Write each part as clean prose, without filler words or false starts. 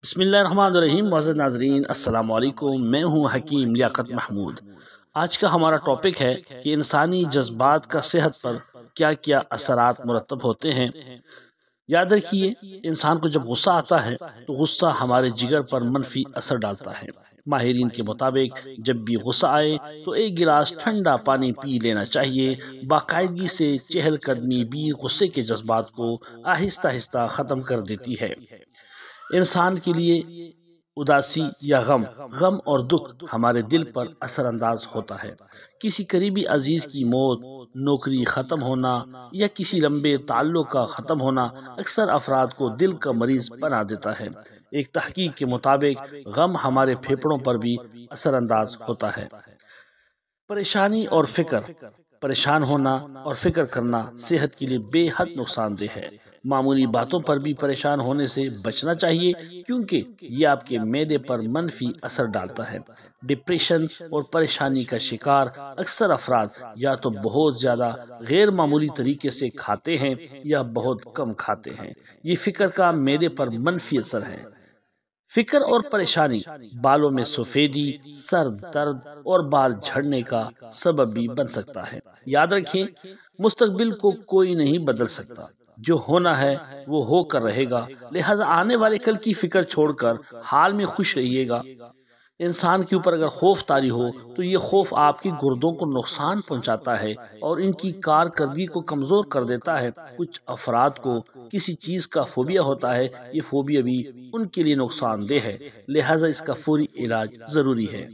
بسم اللہ الرحمن الرحیم۔ معزز ناظرین السلام علیکم، میں ہوں حکیم لیاقت محمود۔ آج کا ہمارا ٹاپک ہے کہ انسانی جذبات کا صحت پر کیا کیا اثرات مرتب ہوتے ہیں۔ یاد رکھیے، انسان کو جب غصہ آتا ہے تو غصہ ہمارے جگر پر منفی اثر ڈالتا ہے۔ ماہرین کے مطابق جب بھی غصہ آئے تو ایک گلاس ٹھنڈا پانی پی لینا چاہیے۔ باقاعدگی سے چہل قدمی بھی غصے کے جذبات کو آہستہ آہستہ ختم کر دیتی ہے۔ انسان کے لیے اداسی یا غم اور دکھ ہمارے دل پر اثر انداز ہوتا ہے۔ کسی قریبی عزیز کی موت، نوکری ختم ہونا یا کسی لمبے تعلق کا ختم ہونا اکثر افراد کو دل کا مریض بنا دیتا ہے۔ ایک تحقیق کے مطابق غم ہمارے پھیپھڑوں پر بھی اثر انداز ہوتا ہے۔ پریشانی اور فکر، پریشان ہونا اور فکر کرنا صحت کے لیے بے حد نقصان دہ ہے۔ معمولی باتوں پر بھی پریشان ہونے سے بچنا چاہیے، کیونکہ یہ آپ کے معدے پر منفی اثر ڈالتا ہے۔ ڈپریشن اور پریشانی کا شکار اکثر افراد یا تو بہت زیادہ غیر معمولی طریقے سے کھاتے ہیں یا بہت کم کھاتے ہیں۔ یہ فکر کا معدے پر منفی اثر ہے۔ فکر اور پریشانی بالوں میں سفیدی، سر درد اور بال جھڑنے کا سبب بھی بن سکتا ہے۔ یاد رکھیں، مستقبل کو کوئی نہیں بدل سکتا، جو ہونا ہے وہ ہو کر رہے گا، لہذا آنے والے کل کی فکر چھوڑ کر حال میں خوش رہیے گا۔ انسان کے اوپر اگر خوف طاری ہو تو یہ خوف آپ کی گردوں کو نقصان پہنچاتا ہے اور ان کی کارکردگی کو کمزور کر دیتا ہے۔ کچھ افراد کو کسی چیز کا فوبیا ہوتا ہے، یہ فوبیا بھی ان کے لیے نقصان دہ ہے، لہذا اس کا فوری علاج ضروری ہے۔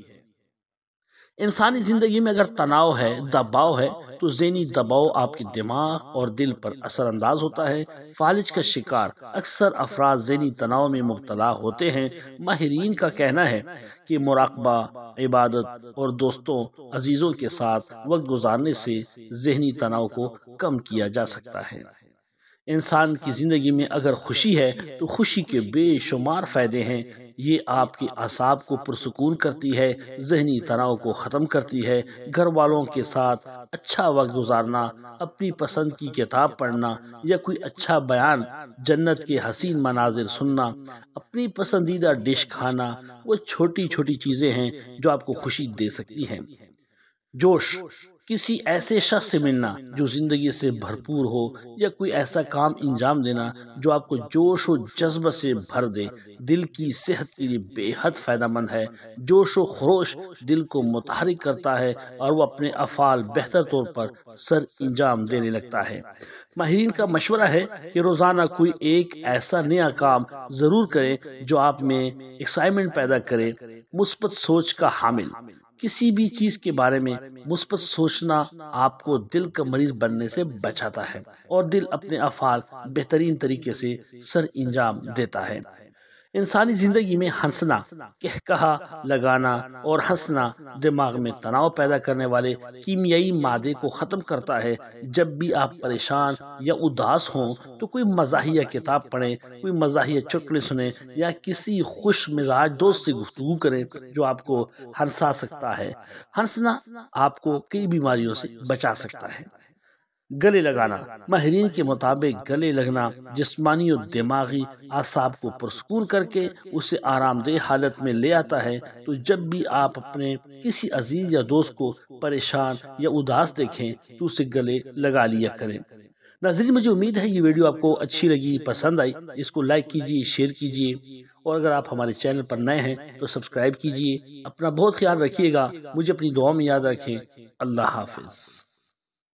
انسانی زندگی میں اگر تناؤ ہے، دباؤ ہے، تو ذہنی دباؤ آپ کے دماغ اور دل پر اثر انداز ہوتا ہے۔ فالج کا شکار اکثر افراد ذہنی تناؤ میں مبتلا ہوتے ہیں۔ ماہرین کا کہنا ہے کہ مراقبہ، عبادت اور دوستوں عزیزوں کے ساتھ وقت گزارنے سے ذہنی تناؤ کو کم کیا جا سکتا ہے۔ انسان کی زندگی میں اگر خوشی ہے تو خوشی کے بے شمار فائدے ہیں۔ یہ آپ کے اعصاب کو پرسکون کرتی ہے، ذہنی تناؤ کو ختم کرتی ہے۔ گھر والوں کے ساتھ اچھا وقت گزارنا، اپنی پسند کی کتاب پڑھنا یا کوئی اچھا بیان، جنت کے حسین مناظر سننا، اپنی پسندیدہ ڈش کھانا، وہ چھوٹی چھوٹی چیزیں ہیں جو آپ کو خوشی دے سکتی ہیں۔ جوش، کسی ایسے شخص سے ملنا جو زندگی سے بھرپور ہو یا کوئی ایسا کام انجام دینا جو آپ کو جوش و جذبہ سے بھر دے، دل کی صحت کے لیے بے حد فائدہ مند ہے۔ جوش و خروش دل کو متحرک کرتا ہے اور وہ اپنے افعال بہتر طور پر سر انجام دینے لگتا ہے۔ ماہرین کا مشورہ ہے کہ روزانہ کوئی ایک ایسا نیا کام ضرور کریں جو آپ میں ایکسائٹمنٹ پیدا کرے۔ مثبت سوچ کا حامل، کسی بھی چیز کے بارے میں مثبت سوچنا آپ کو دل کا مریض بننے سے بچاتا ہے اور دل اپنے افعال بہترین طریقے سے سر انجام دیتا ہے۔ انسانی زندگی میں ہنسنا، کہکہا لگانا اور ہنسنا دماغ میں تناؤ پیدا کرنے والے کیمیائی مادے کو ختم کرتا ہے۔ جب بھی آپ پریشان یا اداس ہوں تو کوئی مزاحیہ کتاب پڑھیں، کوئی مزاحیہ چٹکلے سنیں یا کسی خوش مزاج دوست سے گفتگو کریں جو آپ کو ہنسا سکتا ہے۔ ہنسنا آپ کو کئی بیماریوں سے بچا سکتا ہے۔ گلے لگانا، ماہرین کے مطابق گلے لگنا جسمانی اور دماغی اعصاب کو پرسکون کر کے اسے آرام دہ حالت میں لے آتا ہے۔ تو جب بھی آپ اپنے کسی عزیز یا دوست کو پریشان یا اداس دیکھیں تو اسے گلے لگا لیا کریں۔ ناظرین، مجھے امید ہے یہ ویڈیو آپ کو اچھی لگی، پسند آئی۔ اس کو لائک کیجیے، شیئر کیجیے اور اگر آپ ہمارے چینل پر نئے ہیں تو سبسکرائب کیجیے۔ اپنا بہت خیال رکھیے گا، مجھے اپنی دعاؤں میں یاد رکھیں۔ اللہ حافظ۔